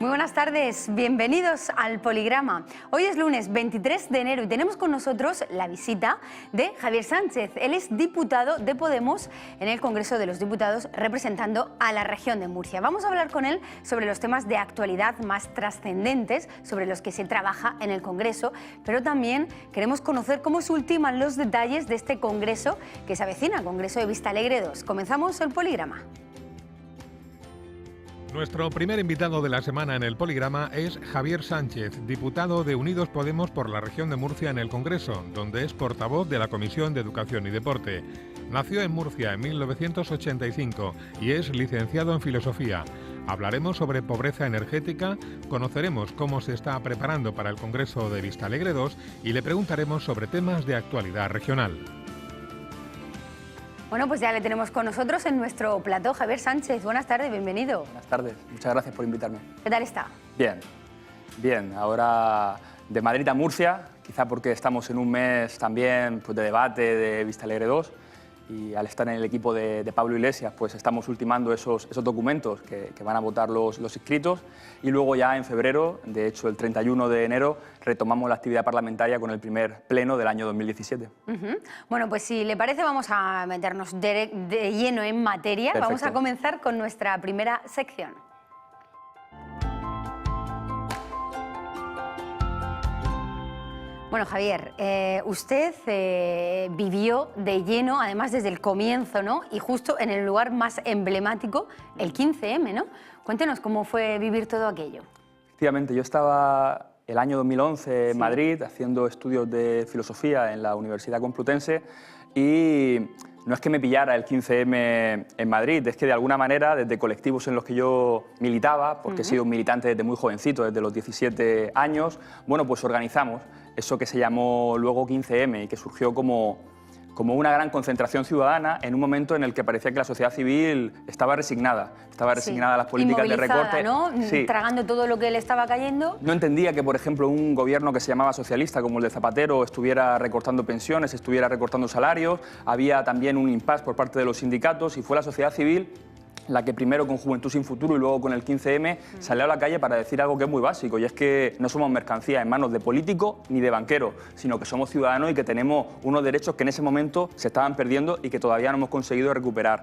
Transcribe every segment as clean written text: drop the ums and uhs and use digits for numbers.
Muy buenas tardes, bienvenidos al Poligrama. Hoy es lunes 23 de enero y tenemos con nosotros la visita de Javier Sánchez. Él es diputado de Podemos en el Congreso de los Diputados representando a la región de Murcia. Vamos a hablar con él sobre los temas de actualidad más trascendentes sobre los que se trabaja en el Congreso, pero también queremos conocer cómo se ultiman los detalles de este Congreso que se avecina, Congreso de Vistalegre II. Comenzamos el Poligrama. Nuestro primer invitado de la semana en el Poligrama es Javier Sánchez, diputado de Unidos Podemos por la región de Murcia en el Congreso, donde es portavoz de la Comisión de Educación y Deporte. Nació en Murcia en 1985 y es licenciado en Filosofía. Hablaremos sobre pobreza energética, conoceremos cómo se está preparando para el Congreso de Vistalegre II y le preguntaremos sobre temas de actualidad regional. Bueno, pues ya le tenemos con nosotros en nuestro plató Javier Sánchez. Buenas tardes, bienvenido. Buenas tardes, muchas gracias por invitarme. ¿Qué tal está? Bien, bien. Ahora de Madrid a Murcia, quizá porque estamos en un mes también pues, de debate de Vistalegre II y al estar en el equipo de Pablo Iglesias, pues estamos ultimando esos documentos que van a votar los inscritos y luego ya en febrero, de hecho el 31 de enero, retomamos la actividad parlamentaria con el primer pleno del año 2017. Bueno, pues si le parece vamos a meternos de lleno en materia. Perfecto. Vamos a comenzar con nuestra primera sección. Bueno, Javier, usted vivió de lleno, además desde el comienzo, ¿no? Y justo en el lugar más emblemático, el 15M, ¿no? Cuéntenos cómo fue vivir todo aquello. Efectivamente, yo estaba el año 2011 en Madrid haciendo estudios de filosofía en la Universidad Complutense y no es que me pillara el 15M en Madrid, es que de alguna manera desde colectivos en los que yo militaba, porque he sido un militante desde muy jovencito, desde los 17 años, bueno, pues organizamos eso que se llamó luego 15M y que surgió como una gran concentración ciudadana en un momento en el que parecía que la sociedad civil estaba resignada a las políticas de recorte, ¿no? Sí. Tragando todo lo que le estaba cayendo. No entendía que, por ejemplo, un gobierno que se llamaba socialista, como el de Zapatero, estuviera recortando pensiones, estuviera recortando salarios. Había también un impasse por parte de los sindicatos y fue la sociedad civil la que primero con Juventud Sin Futuro y luego con el 15M salió a la calle para decir algo que es muy básico, y es que no somos mercancía en manos de político ni de banquero, sino que somos ciudadanos y que tenemos unos derechos que en ese momento se estaban perdiendo y que todavía no hemos conseguido recuperar.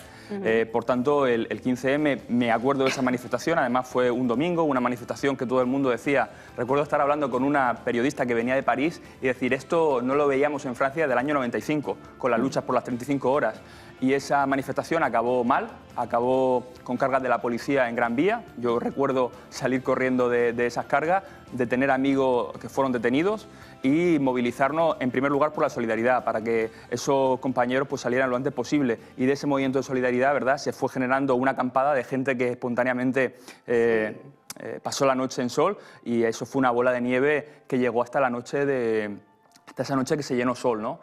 Por tanto, el 15M, me acuerdo de esa manifestación, además fue un domingo, una manifestación que todo el mundo decía, recuerdo estar hablando con una periodista que venía de París y decir, esto no lo veíamos en Francia del año 95, con las luchas por las 35 horas. Y esa manifestación acabó mal, acabó con cargas de la policía en Gran Vía. Yo recuerdo salir corriendo de esas cargas, detener amigos que fueron detenidos y movilizarnos en primer lugar por la solidaridad, para que esos compañeros pues, salieran lo antes posible. Y de ese movimiento de solidaridad, ¿verdad?, se fue generando una acampada de gente que espontáneamente pasó la noche en Sol, y eso fue una bola de nieve que llegó hasta esa noche que se llenó Sol, ¿no?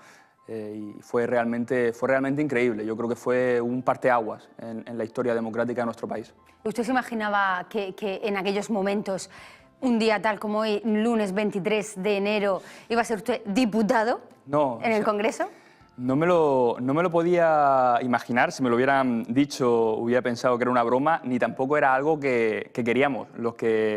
Y fue realmente increíble. Yo creo que fue un parteaguas en la historia democrática de nuestro país. ¿Usted se imaginaba que en aquellos momentos, un día tal como hoy, lunes 23 de enero, iba a ser usted diputado en el Congreso? No me lo podía imaginar. Si me lo hubieran dicho, hubiera pensado que era una broma, ni tampoco era algo que queríamos.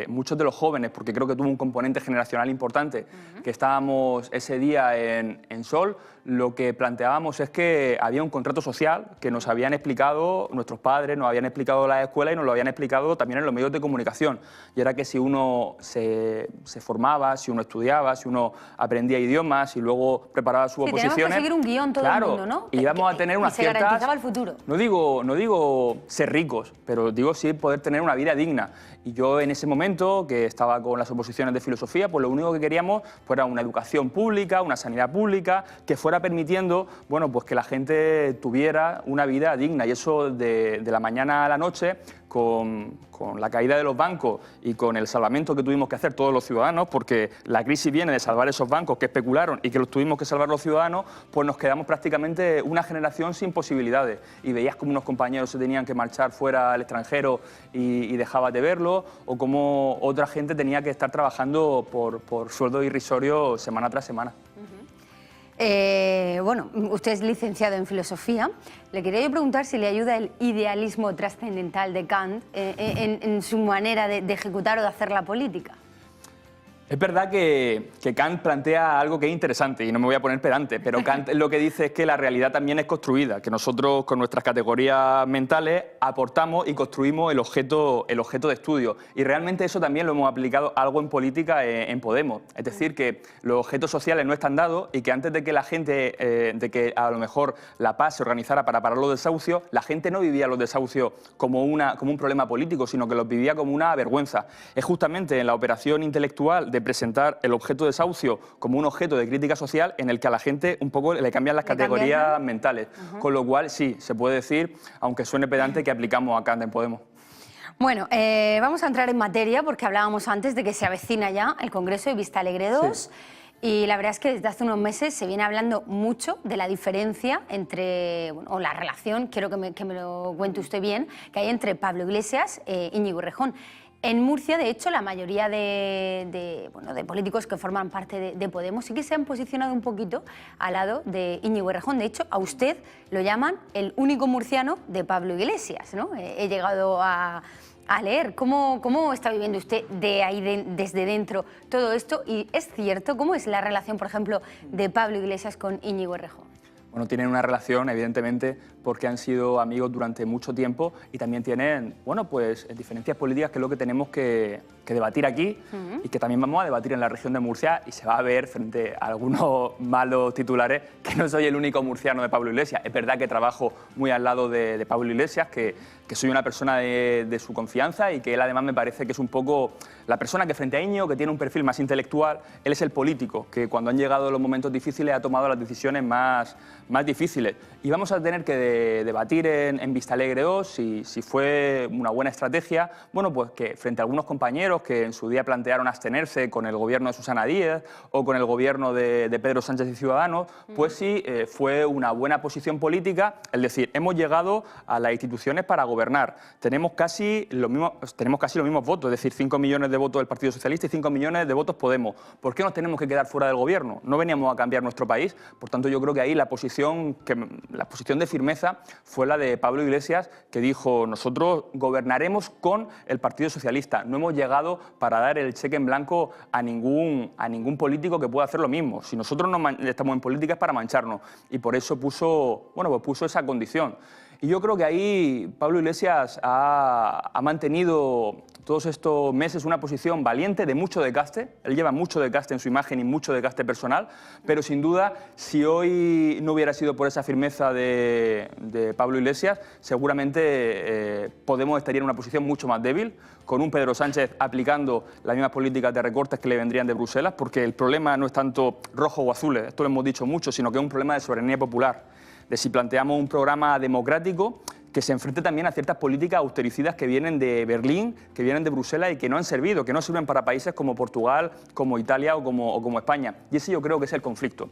Muchos de los jóvenes, porque creo que tuvo un componente generacional importante, que estábamos ese día en Sol, lo que planteábamos es que había un contrato social que nos habían explicado nuestros padres, nos habían explicado las escuelas y nos lo habían explicado también en los medios de comunicación. Y era que si uno se formaba, si uno estudiaba, si uno aprendía idiomas y luego preparaba sus oposiciones... Tenemos que seguir un guión todo el mundo, ¿no? Y íbamos a tener unas ciertas... se garantizaba el futuro. No digo ser ricos, pero digo sí poder tener una vida digna. Y yo en ese momento, que estaba con las oposiciones de filosofía, pues lo único que queríamos era una educación pública, una sanidad pública, que fuera permitiendo, bueno, pues que la gente tuviera una vida digna. Y eso de la mañana a la noche, con la caída de los bancos y con el salvamento que tuvimos que hacer todos los ciudadanos, porque la crisis viene de salvar esos bancos que especularon y que los tuvimos que salvar los ciudadanos, pues nos quedamos prácticamente una generación sin posibilidades. Y veías como unos compañeros se tenían que marchar fuera al extranjero y dejabas de verlo, o como otra gente tenía que estar trabajando por sueldo irrisorio semana tras semana. Bueno, usted es licenciado en filosofía. Le quería yo preguntar si le ayuda el idealismo trascendental de Kant en su manera de ejecutar o de hacer la política. Es verdad que Kant plantea algo que es interesante, y no me voy a poner pedante, pero Kant lo que dice es que la realidad también es construida, que nosotros con nuestras categorías mentales aportamos y construimos el objeto de estudio. Y realmente eso también lo hemos aplicado algo en política en Podemos. Es decir, que los objetos sociales no están dados y que antes de que la gente, de que a lo mejor la paz se organizara para parar los desahucios, la gente no vivía los desahucios como un problema político, sino que los vivía como una vergüenza. Es justamente en la operación intelectual de presentar el objeto de desahucio como un objeto de crítica social en el que a la gente un poco le cambian las categorías mentales. Con lo cual, sí, se puede decir, aunque suene pedante, que aplicamos a Kant en Podemos. Bueno, vamos a entrar en materia porque hablábamos antes de que se avecina ya el Congreso de Vista Alegre 2. Sí. Y la verdad es que desde hace unos meses se viene hablando mucho de la diferencia entre, o la relación, quiero que me lo cuente usted bien, que hay entre Pablo Iglesias e Íñigo Errejón. En Murcia, de hecho, la mayoría de políticos que forman parte de Podemos sí que se han posicionado un poquito al lado de Íñigo Errejón. De hecho, a usted lo llaman el único murciano de Pablo Iglesias, ¿no? He llegado a leer. ¿Cómo está viviendo usted desde dentro todo esto? Y es cierto, ¿cómo es la relación, por ejemplo, de Pablo Iglesias con Íñigo Errejón? Bueno, tienen una relación, evidentemente, porque han sido amigos durante mucho tiempo y también tienen, bueno, pues diferencias políticas, que es lo que tenemos que debatir aquí y que también vamos a debatir en la región de Murcia, y se va a ver frente a algunos malos titulares que no soy el único murciano de Pablo Iglesias. Es verdad que trabajo muy al lado de Pablo Iglesias, que soy una persona de su confianza y que él además me parece que es un poco la persona que frente a Íñigo, que tiene un perfil más intelectual, él es el político, que cuando han llegado los momentos difíciles ha tomado las decisiones más difíciles. Y vamos a tener que debatir en Vista Alegre 2 si fue una buena estrategia, bueno, pues que frente a algunos compañeros que en su día plantearon abstenerse con el gobierno de Susana Díez o con el gobierno de Pedro Sánchez y Ciudadanos, pues sí fue una buena posición política, es decir, hemos llegado a las instituciones para gobernar, tenemos casi los mismos votos, es decir, 5 millones de votos del Partido Socialista y 5 millones de votos Podemos. ¿Por qué nos tenemos que quedar fuera del gobierno? No veníamos a cambiar nuestro país, por tanto yo creo que ahí la posición de firmeza fue la de Pablo Iglesias, que dijo: nosotros gobernaremos con el Partido Socialista, no hemos llegado para dar el cheque en blanco a ningún político que pueda hacer lo mismo. Si nosotros no estamos en política es para mancharnos, y por eso puso esa condición. Y yo creo que ahí Pablo Iglesias ha mantenido todos estos meses una posición valiente, de mucho desgaste. Él lleva mucho desgaste en su imagen y mucho desgaste personal, pero sin duda, si hoy no hubiera sido por esa firmeza de Pablo Iglesias, seguramente Podemos estaría en una posición mucho más débil, con un Pedro Sánchez aplicando las mismas políticas de recortes que le vendrían de Bruselas, porque el problema no es tanto rojo o azul, esto lo hemos dicho mucho, sino que es un problema de soberanía popular, de si planteamos un programa democrático que se enfrente también a ciertas políticas austericidas que vienen de Berlín, que vienen de Bruselas y que no han servido, que no sirven para países como Portugal, como Italia o como España. Y ese yo creo que es el conflicto.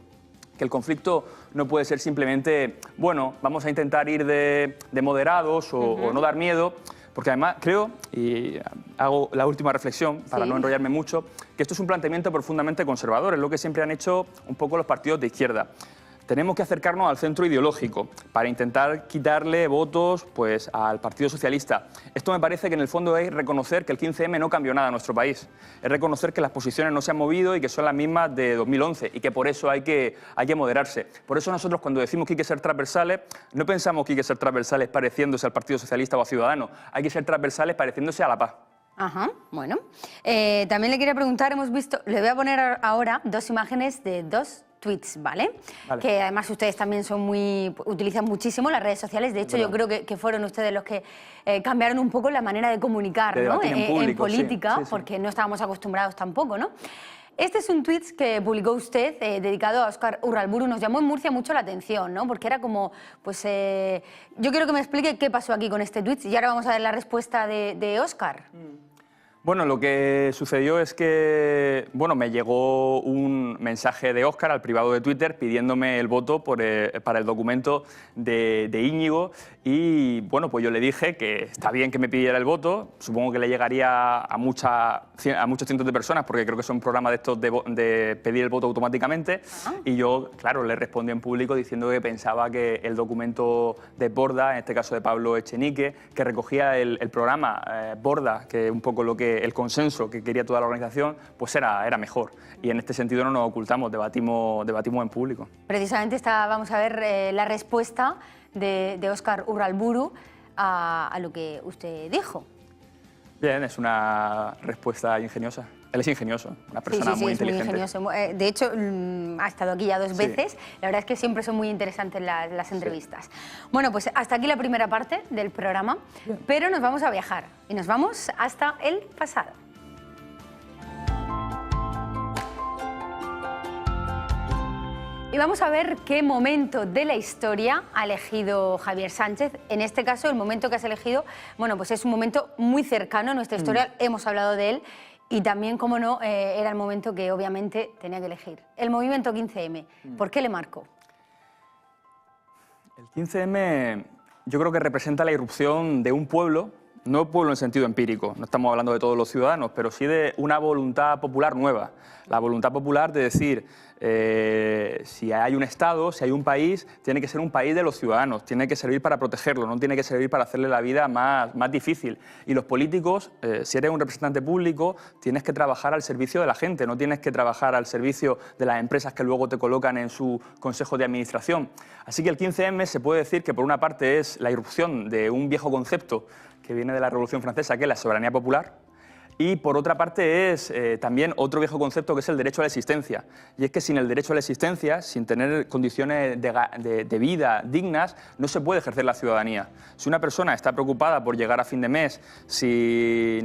Que el conflicto no puede ser simplemente, bueno, vamos a intentar ir de moderados o no dar miedo, porque además creo, y hago la última reflexión para no enrollarme mucho, que esto es un planteamiento profundamente conservador, es lo que siempre han hecho un poco los partidos de izquierda. Tenemos que acercarnos al centro ideológico para intentar quitarle votos pues, al Partido Socialista. Esto me parece que en el fondo es reconocer que el 15M no cambió nada en nuestro país. Es reconocer que las posiciones no se han movido y que son las mismas de 2011 y que por eso hay que moderarse. Por eso nosotros cuando decimos que hay que ser transversales, no pensamos que hay que ser transversales pareciéndose al Partido Socialista o a Ciudadanos. Hay que ser transversales pareciéndose a la paz. Ajá, bueno. También le quería preguntar, hemos visto, le voy a poner ahora dos imágenes de dos tweets, ¿vale? Que además ustedes también utilizan muchísimo las redes sociales. De hecho, yo creo que fueron ustedes los que cambiaron un poco la manera de comunicar, ¿no? en política, porque no estábamos acostumbrados tampoco, ¿no? Este es un tweet que publicó usted dedicado a Óscar Urralburu. Nos llamó en Murcia mucho la atención, ¿no? Porque era como, pues, yo quiero que me explique qué pasó aquí con este tweet y ahora vamos a ver la respuesta de Óscar. Bueno, lo que sucedió es que me llegó un mensaje de Óscar al privado de Twitter pidiéndome el voto para el documento de Íñigo y bueno, pues yo le dije que está bien que me pidiera el voto, supongo que le llegaría a muchos cientos de personas porque creo que son programas de estos de pedir el voto automáticamente y yo, claro, le respondí en público diciendo que pensaba que el documento de Borda, en este caso de Pablo Echenique, que recogía el programa Borda, que es un poco el consenso que quería toda la organización, pues era mejor. Y en este sentido no nos ocultamos, debatimos en público. Precisamente vamos a ver la respuesta de Óscar Urralburu a lo que usted dijo. Bien, es una respuesta ingeniosa. Él es ingenioso, una persona muy inteligente. Muy ingenioso. De hecho, ha estado aquí ya 2 veces. La verdad es que siempre son muy interesantes las entrevistas. Bueno, pues hasta aquí la primera parte del programa, pero nos vamos a viajar y nos vamos hasta el pasado. Y vamos a ver qué momento de la historia ha elegido Javier Sánchez. En este caso, el momento que has elegido, bueno, pues es un momento muy cercano a nuestra historia. Hemos hablado de él. Y también, como no, era el momento que obviamente tenía que elegir. El movimiento 15M, ¿por qué le marcó? El 15M yo creo que representa la irrupción de un pueblo, no pueblo en sentido empírico, no estamos hablando de todos los ciudadanos, pero sí de una voluntad popular nueva. La voluntad popular de decir, si hay un Estado, si hay un país, tiene que ser un país de los ciudadanos, tiene que servir para protegerlo, no tiene que servir para hacerle la vida más difícil. Y los políticos, si eres un representante público, tienes que trabajar al servicio de la gente, no tienes que trabajar al servicio de las empresas que luego te colocan en su consejo de administración. Así que el 15M se puede decir que por una parte es la irrupción de un viejo concepto que viene de la Revolución Francesa, que es la soberanía popular, y por otra parte es también otro viejo concepto que es el derecho a la existencia. Y es que sin el derecho a la existencia, sin tener condiciones de vida dignas, no se puede ejercer la ciudadanía. Si una persona está preocupada por llegar a fin de mes, si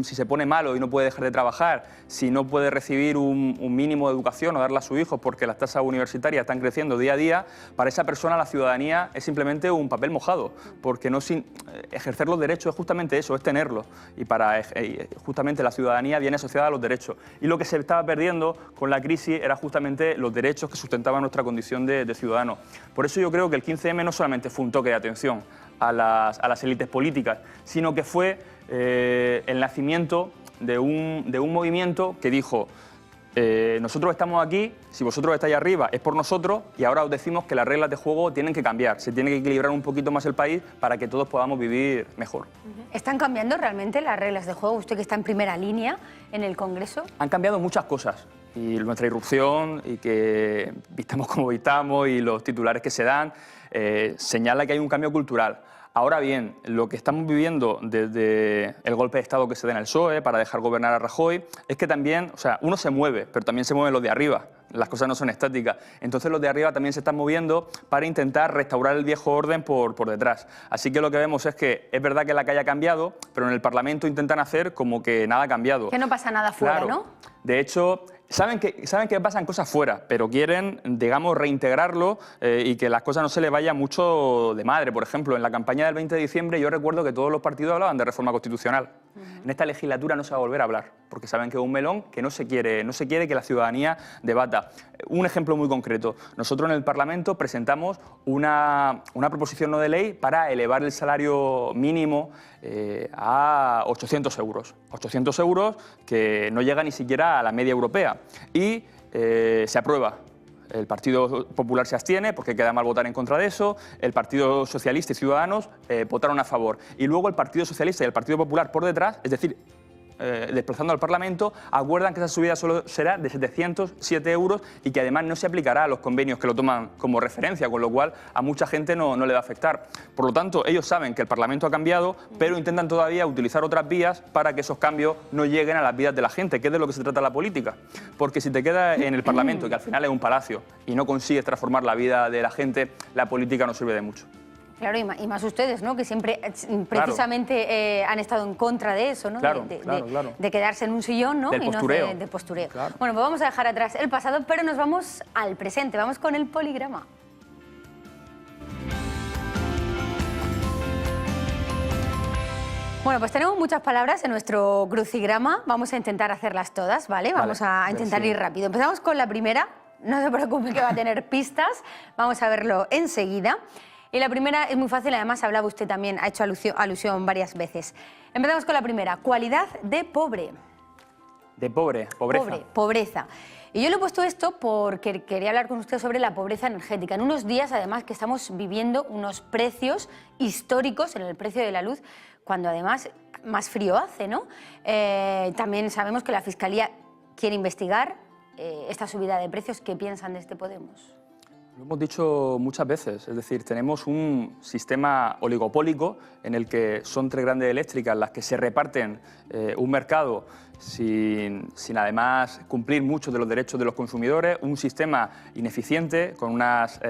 se pone malo y no puede dejar de trabajar, si no puede recibir un mínimo de educación o darle a sus hijos porque las tasas universitarias están creciendo día a día, para esa persona la ciudadanía es simplemente un papel mojado, porque ejercer los derechos es justamente eso, es tenerlos. Y justamente la ciudadanía viene asociada a los derechos. Y lo que se estaba perdiendo con la crisis era justamente los derechos que sustentaban nuestra condición de ciudadanos. Por eso yo creo que el 15M no solamente fue un toque de atención a las élites políticas, sino que fue el nacimiento de un movimiento que dijo: nosotros estamos aquí, si vosotros estáis arriba es por nosotros y ahora os decimos que las reglas de juego tienen que cambiar, se tiene que equilibrar un poquito más el país para que todos podamos vivir mejor. ¿Están cambiando realmente las reglas de juego? Usted que está en primera línea en el Congreso. Han cambiado muchas cosas y nuestra irrupción y que vistamos como vistamos y los titulares que se dan señala que hay un cambio cultural. Ahora bien, lo que estamos viviendo desde el golpe de Estado que se da en el PSOE para dejar gobernar a Rajoy es que también, uno se mueve, pero también se mueven los de arriba. Las cosas no son estáticas. Entonces los de arriba también se están moviendo para intentar restaurar el viejo orden por detrás. Así que lo que vemos es que es verdad que la calle ha cambiado, pero en el Parlamento intentan hacer como que nada ha cambiado. Que no pasa nada fuera, claro, ¿no? De hecho, saben que pasan cosas fuera, pero quieren, digamos, reintegrarlo y que las cosas no se les vaya mucho de madre. Por ejemplo, en la campaña del 20 de diciembre yo recuerdo que todos los partidos hablaban de reforma constitucional. En esta legislatura no se va a volver a hablar, porque saben que es un melón que no se quiere que la ciudadanía debata. Un ejemplo muy concreto. Nosotros en el Parlamento presentamos una proposición no de ley para elevar el salario mínimo a 800 euros. 800 euros que no llega ni siquiera a la media europea. Y se aprueba. El Partido Popular se abstiene porque queda mal votar en contra de eso, el Partido Socialista y Ciudadanos votaron a favor. Y luego el Partido Socialista y el Partido Popular por detrás, es decir, desplazando al Parlamento, acuerdan que esa subida solo será de 707 euros y que además no se aplicará a los convenios que lo toman como referencia, con lo cual a mucha gente no le va a afectar. Por lo tanto, ellos saben que el Parlamento ha cambiado, pero intentan todavía utilizar otras vías para que esos cambios no lleguen a las vidas de la gente, que es de lo que se trata la política. Porque si te quedas en el Parlamento, que al final es un palacio, y no consigues transformar la vida de la gente, la política no sirve de mucho. Claro, y más ustedes, ¿no? Que siempre precisamente han estado en contra de eso, ¿no? Claro, de quedarse en un sillón, ¿no? Del postureo. Y no de postureo. Claro. Bueno, pues vamos a dejar atrás el pasado, pero nos vamos al presente. Vamos con el poligrama. Bueno, pues tenemos muchas palabras en nuestro crucigrama. Vamos a intentar hacerlas todas, ¿vale? Vamos a intentar ir rápido. Empezamos con la primera. No se preocupe que va a tener pistas. Vamos a verlo enseguida. Y la primera es muy fácil, además hablaba usted también, ha hecho alusión varias veces. Empezamos con la primera. Cualidad de pobre. De pobre, pobreza. Pobreza. Y yo le he puesto esto porque quería hablar con usted sobre la pobreza energética. En unos días, además, que estamos viviendo unos precios históricos en el precio de la luz, cuando además más frío hace, ¿no? También sabemos que la Fiscalía quiere investigar esta subida de precios. ¿Qué piensan de este Podemos? Lo hemos dicho muchas veces, es decir, tenemos un sistema oligopólico en el que son tres grandes eléctricas las que se reparten un mercado sin además cumplir muchos de los derechos de los consumidores, un sistema ineficiente con unas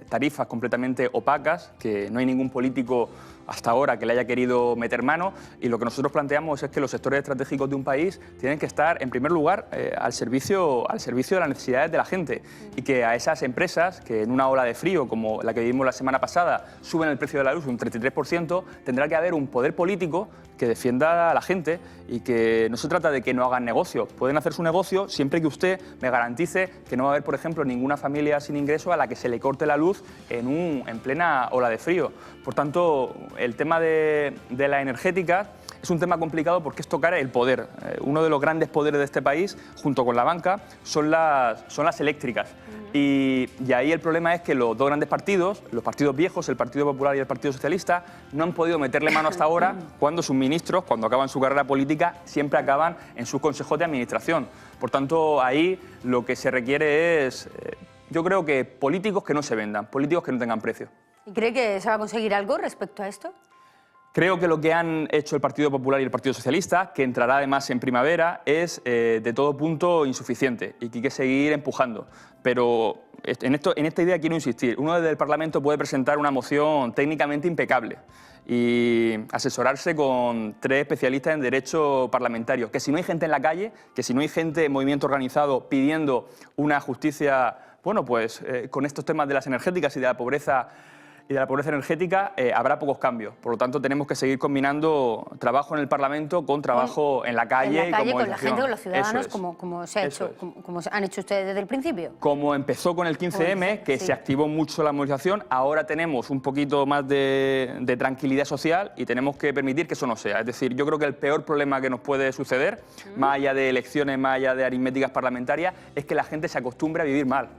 tarifas completamente opacas que no hay ningún político hasta ahora que le haya querido meter mano, y lo que nosotros planteamos es que los sectores estratégicos de un país tienen que estar, en primer lugar, al servicio de las necesidades de la gente, y que a esas empresas que en una ola de frío como la que vivimos la semana pasada suben el precio de la luz un 33%, tendrá que haber un poder político que defienda a la gente y que no se trata de que no hagan negocio. Pueden hacer su negocio siempre que usted me garantice que no va a haber, por ejemplo, ninguna familia sin ingreso a la que se le corte la luz en plena ola de frío. Por tanto, el tema de la energética es un tema complicado porque es tocar el poder. Uno de los grandes poderes de este país, junto con la banca, son las eléctricas. Y ahí el problema es que los dos grandes partidos, los partidos viejos, el Partido Popular y el Partido Socialista, no han podido meterle mano hasta ahora cuando sus ministros, cuando acaban su carrera política, siempre acaban en sus consejos de administración. Por tanto, ahí lo que se requiere es, yo creo que políticos que no se vendan, políticos que no tengan precio. ¿Y cree que se va a conseguir algo respecto a esto? Creo que lo que han hecho el Partido Popular y el Partido Socialista, que entrará además en primavera, es de todo punto insuficiente y que hay que seguir empujando. Pero en esta idea quiero insistir. Uno desde el Parlamento puede presentar una moción técnicamente impecable y asesorarse con tres especialistas en derecho parlamentario. Que si no hay gente en la calle, que si no hay gente en movimiento organizado pidiendo una justicia, bueno, pues con estos temas de las energéticas y de la pobreza energética, habrá pocos cambios. Por lo tanto, tenemos que seguir combinando trabajo en el Parlamento con trabajo en la calle. En la calle, con la gente, con los ciudadanos, como han hecho ustedes desde el principio. Como empezó con el 15M, que se activó mucho la movilización, ahora tenemos un poquito más de tranquilidad social y tenemos que permitir que eso no sea. Es decir, yo creo que el peor problema que nos puede suceder, más allá de elecciones, más allá de aritméticas parlamentarias, es que la gente se acostumbre a vivir mal.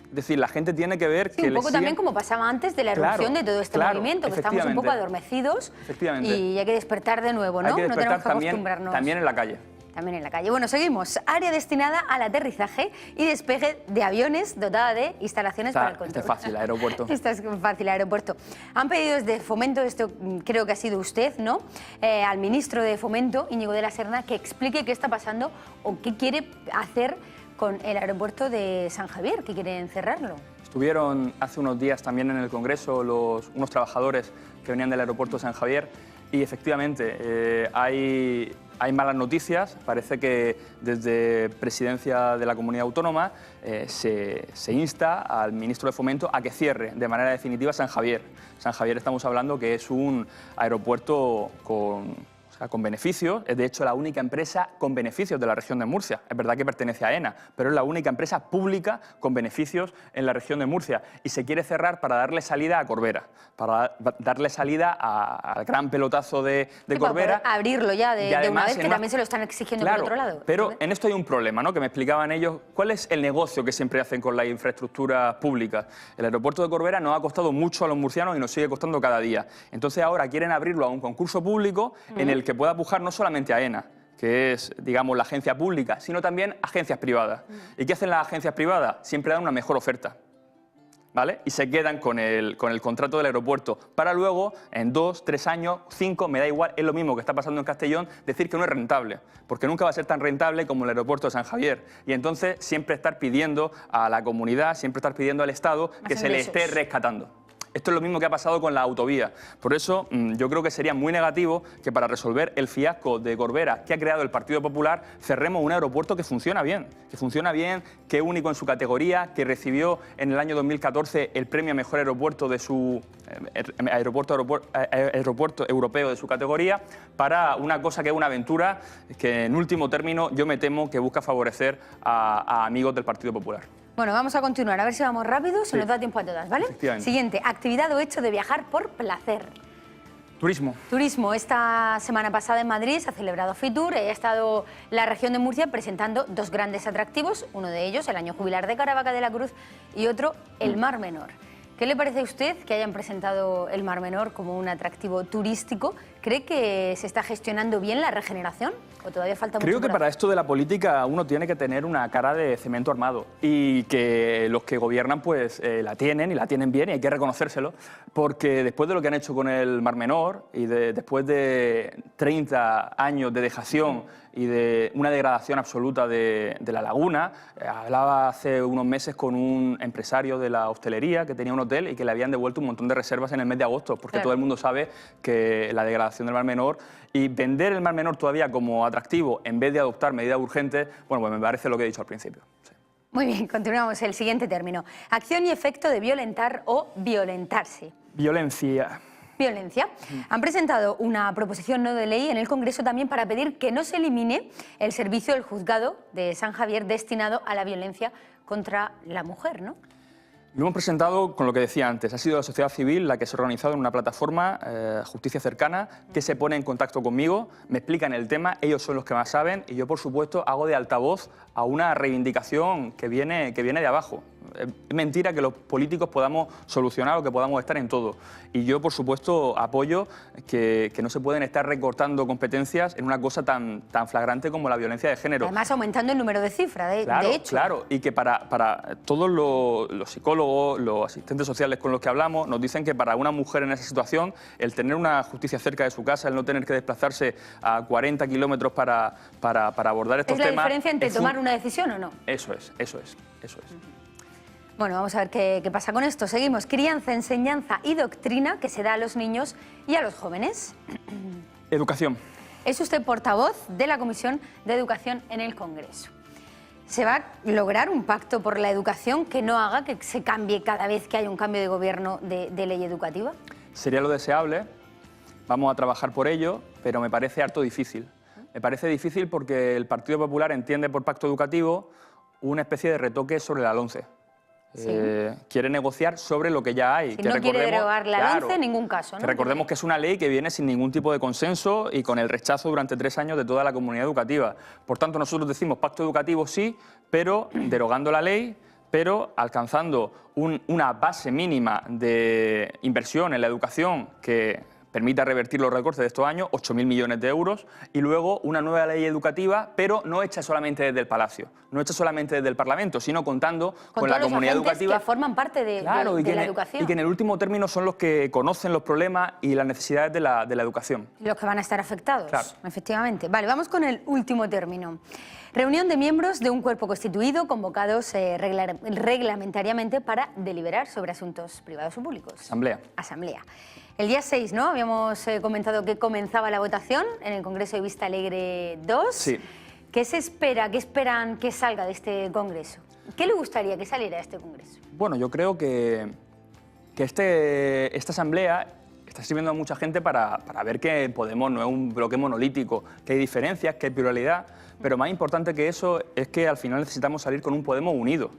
Es decir, la gente tiene que ver que... un poco también como pasaba antes de la erupción de todo este movimiento, que estamos un poco adormecidos y hay que despertar de nuevo, ¿no? Hay que despertar, no tenemos que acostumbrarnos. También en la calle. También en la calle. Bueno, seguimos. Área destinada al aterrizaje y despegue de aviones dotada de instalaciones para el control. Este es fácil, aeropuerto. Esto es fácil, aeropuerto. Han pedido desde Fomento, esto creo que ha sido usted, ¿no? Al ministro de Fomento, Íñigo de la Serna, que explique qué está pasando o qué quiere hacer con el aeropuerto de San Javier, que quieren cerrarlo. Estuvieron hace unos días también en el Congreso unos trabajadores que venían del aeropuerto de San Javier y efectivamente hay malas noticias. Parece que desde Presidencia de la Comunidad Autónoma se insta al ministro de Fomento a que cierre de manera definitiva San Javier. San Javier, estamos hablando que es un aeropuerto con beneficios, es de hecho la única empresa con beneficios de la región de Murcia. Es verdad que pertenece a AENA, pero es la única empresa pública con beneficios en la región de Murcia y se quiere cerrar para darle salida a Corbera, para darle salida al gran pelotazo de Corbera. Para abrirlo ya de una vez, que también se lo están exigiendo por otro lado. Pero en esto hay un problema, ¿no? Que me explicaban ellos. ¿Cuál es el negocio que siempre hacen con las infraestructuras públicas? El aeropuerto de Corbera nos ha costado mucho a los murcianos y nos sigue costando cada día. Entonces ahora quieren abrirlo a un concurso público en el que pueda pujar no solamente a AENA, que es, digamos, la agencia pública, sino también agencias privadas. ¿Y qué hacen las agencias privadas? Siempre dan una mejor oferta, ¿vale? Y se quedan con el contrato del aeropuerto para luego, en 2, 3 años, 5, me da igual, es lo mismo que está pasando en Castellón, decir que no es rentable, porque nunca va a ser tan rentable como el aeropuerto de San Javier. Y entonces siempre estar pidiendo a la comunidad, siempre estar pidiendo al Estado que se le esté rescatando. Esto es lo mismo que ha pasado con la autovía. Por eso yo creo que sería muy negativo que para resolver el fiasco de Corbera que ha creado el Partido Popular cerremos un aeropuerto que funciona bien, que es único en su categoría, que recibió en el año 2014 el premio a mejor aeropuerto de su aeropuerto europeo de su categoría, para una cosa que es una aventura que en último término yo me temo que busca favorecer a amigos del Partido Popular. Bueno, vamos a continuar, a ver si vamos rápido, se nos da tiempo a todas, ¿vale? Siguiente, actividad o hecho de viajar por placer. Turismo. Turismo. Esta semana pasada en Madrid se ha celebrado Fitur y ha estado la región de Murcia presentando dos grandes atractivos, uno de ellos el Año Jubilar de Caravaca de la Cruz y otro el Mar Menor. ¿Qué le parece a usted que hayan presentado el Mar Menor como un atractivo turístico? ¿Cree que se está gestionando bien la regeneración o todavía falta mucho? Creo que para esto de la política uno tiene que tener una cara de cemento armado y que los que gobiernan pues la tienen y la tienen bien y hay que reconocérselo, porque después de lo que han hecho con el Mar Menor y después de 30 años de dejación y de una degradación absoluta de la laguna, hablaba hace unos meses con un empresario de la hostelería que tenía un hotel y que le habían devuelto un montón de reservas en el mes de agosto, porque todo el mundo sabe que la degradación del Mar Menor y vender el Mar Menor todavía como atractivo en vez de adoptar medidas urgentes, bueno, pues me parece lo que he dicho al principio. Sí. Muy bien, continuamos. El siguiente término. Acción y efecto de violentar o violentarse. Violencia. Violencia. Han presentado una proposición no de ley en el Congreso también para pedir que no se elimine el servicio del juzgado de San Javier destinado a la violencia contra la mujer, ¿no? Lo hemos presentado con lo que decía antes. Ha sido la sociedad civil la que se ha organizado en una plataforma, Justicia Cercana, que se pone en contacto conmigo, me explican el tema, ellos son los que más saben y yo, por supuesto, hago de altavoz a una reivindicación que viene de abajo. Es mentira que los políticos podamos solucionar o que podamos estar en todo. Y yo, por supuesto, apoyo que no se pueden estar recortando competencias en una cosa tan flagrante como la violencia de género. Además, aumentando el número de cifras, de hecho. Claro, y que para todos los psicólogos, los asistentes sociales con los que hablamos, nos dicen que para una mujer en esa situación, el tener una justicia cerca de su casa, el no tener que desplazarse a 40 kilómetros para abordar estos temas... ¿Es la diferencia entre tomar una decisión o no? Eso es. Bueno, vamos a ver qué pasa con esto. Seguimos. Crianza, enseñanza y doctrina que se da a los niños y a los jóvenes. Educación. Es usted portavoz de la Comisión de Educación en el Congreso. ¿Se va a lograr un pacto por la educación que no haga que se cambie cada vez que hay un cambio de gobierno de ley educativa? Sería lo deseable. Vamos a trabajar por ello, pero me parece harto difícil. Me parece difícil porque el Partido Popular entiende por pacto educativo una especie de retoque sobre la LOMCE. Sí. Quiere negociar sobre lo que ya hay. Si no quiere derogar la LOMCE en ningún caso, ¿no? Que recordemos que es una ley que viene sin ningún tipo de consenso y con el rechazo durante 3 años de toda la comunidad educativa. Por tanto, nosotros decimos pacto educativo sí, pero derogando la ley, pero alcanzando una base mínima de inversión en la educación que permita revertir los recortes de estos años, 8.000 millones de euros, y luego una nueva ley educativa, pero no hecha solamente desde el Palacio, no hecha solamente desde el Parlamento, sino contando con la comunidad educativa. Que forman parte de la educación. Y que en el último término son los que conocen los problemas y las necesidades de la educación. Los que van a estar afectados, claro. Efectivamente. Vale, vamos con el último término. Reunión de miembros de un cuerpo constituido convocados reglamentariamente para deliberar sobre asuntos privados o públicos. Asamblea. El día 6, ¿no? Habíamos comentado que comenzaba la votación en el Congreso de Vista Alegre 2. Sí. ¿Qué se espera, qué esperan que salga de este Congreso? ¿Qué le gustaría que saliera de este Congreso? Bueno, yo creo que esta Asamblea está sirviendo a mucha gente para ver que Podemos no es un bloque monolítico, que hay diferencias, que hay pluralidad, pero más importante que eso es que al final necesitamos salir con un Podemos unido,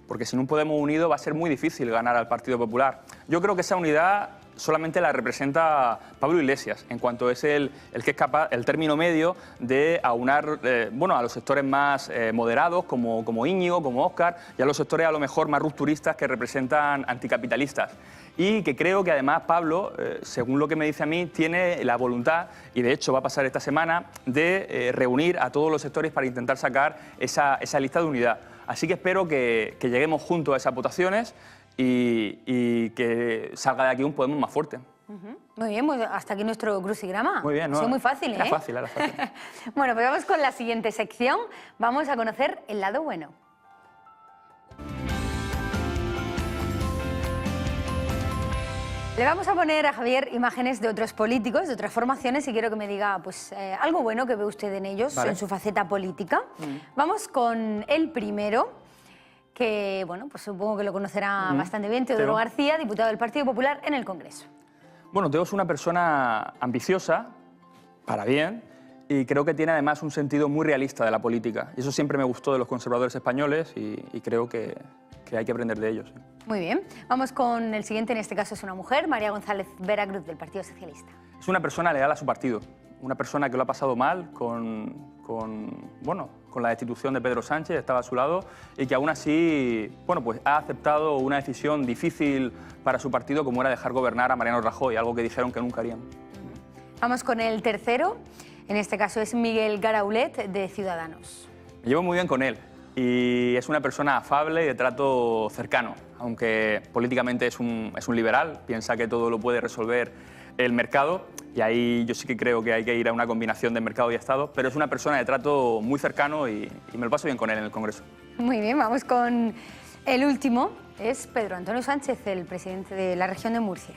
porque sin un Podemos unido va a ser muy difícil ganar al Partido Popular. Yo creo que esa unidad solamente la representa Pablo Iglesias, en cuanto es el que es capaz, el término medio, de aunar a los sectores más moderados, como Íñigo, como Óscar, y a los sectores a lo mejor más rupturistas que representan anticapitalistas. Y que creo que además Pablo, según lo que me dice a mí, tiene la voluntad, y de hecho va a pasar esta semana, de reunir a todos los sectores para intentar sacar esa lista de unidad. Así que espero que lleguemos juntos a esas votaciones y que salga de aquí un Podemos más fuerte. Muy bien, pues hasta aquí nuestro crucigrama. Muy bien, ¿no? Ha sido muy fácil, ¿eh? Era fácil. Bueno, pues vamos con la siguiente sección. Vamos a conocer el lado bueno. Le vamos a poner a Javier imágenes de otros políticos, de otras formaciones, y quiero que me diga pues, algo bueno que ve usted en ellos, en su faceta política. Vamos con el primero, que bueno, pues supongo que lo conocerá bastante bien, Teodoro García, diputado del Partido Popular en el Congreso. Bueno, Teo es una persona ambiciosa, para bien, y creo que tiene además un sentido muy realista de la política. Y eso siempre me gustó de los conservadores españoles y creo que hay que aprender de ellos. Muy bien. Vamos con el siguiente, en este caso es una mujer, María González Veracruz, del Partido Socialista. Es una persona leal a su partido, una persona que lo ha pasado mal con la destitución de Pedro Sánchez, estaba a su lado, y que aún así pues ha aceptado una decisión difícil para su partido, como era dejar gobernar a Mariano Rajoy, algo que dijeron que nunca harían. Vamos con el tercero, en este caso es Miguel Garaulet, de Ciudadanos. Me llevo muy bien con él y es una persona afable y de trato cercano, aunque políticamente es un liberal, piensa que todo lo puede resolver el mercado, y ahí yo sí que creo que hay que ir a una combinación de mercado y Estado, pero es una persona de trato muy cercano y me lo paso bien con él en el Congreso. Muy bien, vamos con el último, es Pedro Antonio Sánchez, el presidente de la región de Murcia.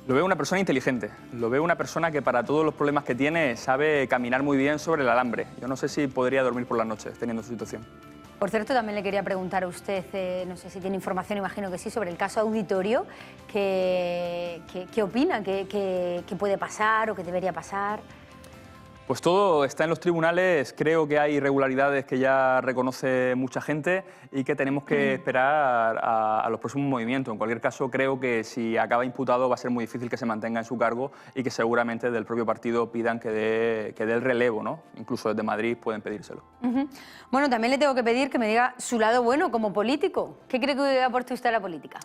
Lo veo una persona inteligente, lo veo una persona que para todos los problemas que tiene sabe caminar muy bien sobre el alambre. Yo no sé si podría dormir por las noches teniendo su situación. Por cierto, también le quería preguntar a usted, no sé si tiene información, imagino que sí, sobre el caso Auditorio. ¿Qué opina? ¿Qué puede pasar o qué debería pasar? Pues todo está en los tribunales, creo que hay irregularidades que ya reconoce mucha gente y que tenemos que esperar a los próximos movimientos. En cualquier caso, creo que si acaba imputado va a ser muy difícil que se mantenga en su cargo y que seguramente del propio partido pidan que dé el relevo, ¿no? Incluso desde Madrid pueden pedírselo. Bueno, también le tengo que pedir que me diga su lado bueno como político. ¿Qué cree que aporte usted a la política?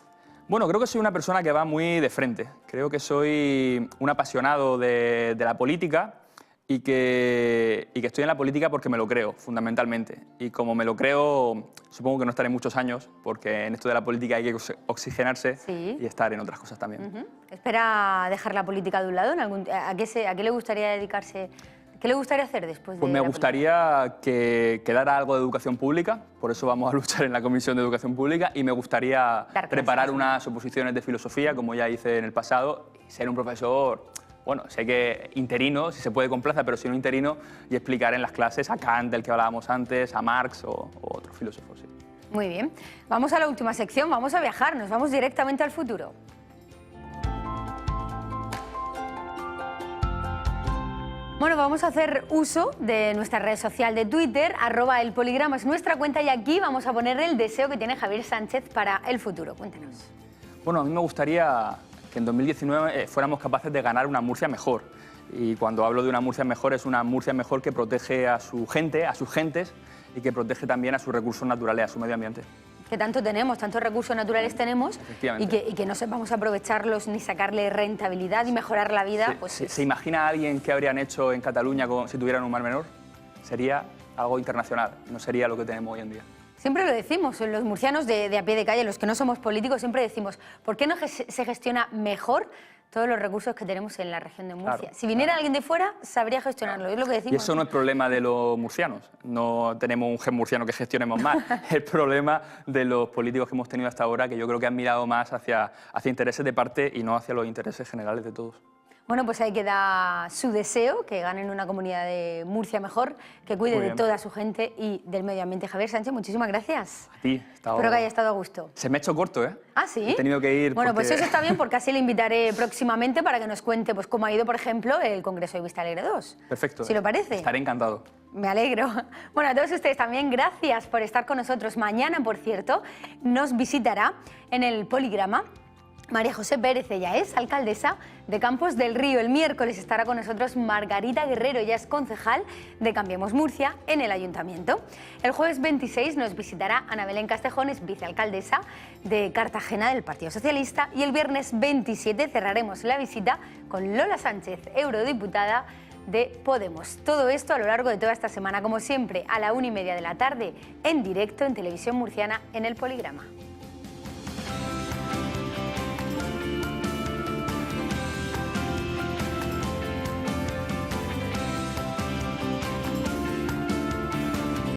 Bueno, creo que soy una persona que va muy de frente. Creo que soy un apasionado de la política y que estoy en la política porque me lo creo, fundamentalmente. Y como me lo creo, supongo que no estaré muchos años, porque en esto de la política hay que oxigenarse y estar en otras cosas también. ¿Espera dejar la política de un lado? ¿A qué le gustaría dedicarse? ¿Qué le gustaría hacer después de Pues me la gustaría que quedara algo de educación pública, por eso vamos a luchar en la Comisión de Educación Pública, y me gustaría preparar unas oposiciones de filosofía, como ya hice en el pasado, y ser un profesor, bueno, sé que interino, si se puede con plaza, pero si no interino, y explicar en las clases a Kant, del que hablábamos antes, a Marx o otros filósofos. Sí. Muy bien. Vamos a la última sección, vamos a viajar, nos vamos directamente al futuro. Bueno, vamos a hacer uso de nuestra red social de Twitter, @elpoligrama es nuestra cuenta, y aquí vamos a poner el deseo que tiene Javier Sánchez para el futuro. Cuéntenos. Bueno, a mí me gustaría que en 2019 fuéramos capaces de ganar una Murcia mejor. Y cuando hablo de una Murcia mejor, es una Murcia mejor que protege a su gente, a sus gentes, y que protege también a sus recursos naturales, a su medio ambiente. Que tanto tenemos, tantos recursos naturales tenemos, y que no sepamos aprovecharlos ni sacarle rentabilidad y mejorar la vida. Pues ¿Se imagina a alguien qué habrían hecho en Cataluña si tuvieran un mar menor? Sería algo internacional, no sería lo que tenemos hoy en día. Siempre lo decimos, los murcianos de a pie de calle, los que no somos políticos, siempre decimos, ¿por qué no se gestiona mejor todos los recursos que tenemos en la región de Murcia? Si viniera alguien de fuera, sabría gestionarlo, es lo que decimos. Y eso no es problema de los murcianos, no tenemos un gen murciano que gestionemos mal, es problema de los políticos que hemos tenido hasta ahora, que yo creo que han mirado más hacia intereses de parte y no hacia los intereses generales de todos. Bueno, pues ahí queda su deseo, que ganen una comunidad de Murcia mejor, que cuide de toda su gente y del medio ambiente. Javier Sánchez, muchísimas gracias. A ti. Espero que haya estado a gusto. Se me ha hecho corto, ¿eh? ¿Ah, sí? He tenido que ir. Bueno, pues eso está bien, porque así le invitaré próximamente para que nos cuente pues, cómo ha ido, por ejemplo, el Congreso de Vista Alegre 2. Perfecto. ¿Si lo parece? Estaré encantado. Me alegro. Bueno, a todos ustedes también, gracias por estar con nosotros. Mañana, por cierto, nos visitará en el Poligrama María José Pérez, ella es alcaldesa de Campos del Río. El miércoles estará con nosotros Margarita Guerrero, ella es concejal de Cambiemos Murcia en el Ayuntamiento. El jueves 26 nos visitará Ana Belén Castejón, es vicealcaldesa de Cartagena del Partido Socialista, y el viernes 27 cerraremos la visita con Lola Sánchez, eurodiputada de Podemos. Todo esto a lo largo de toda esta semana, como siempre, a la 1:30 de la tarde, en directo en Televisión Murciana en el Poligrama.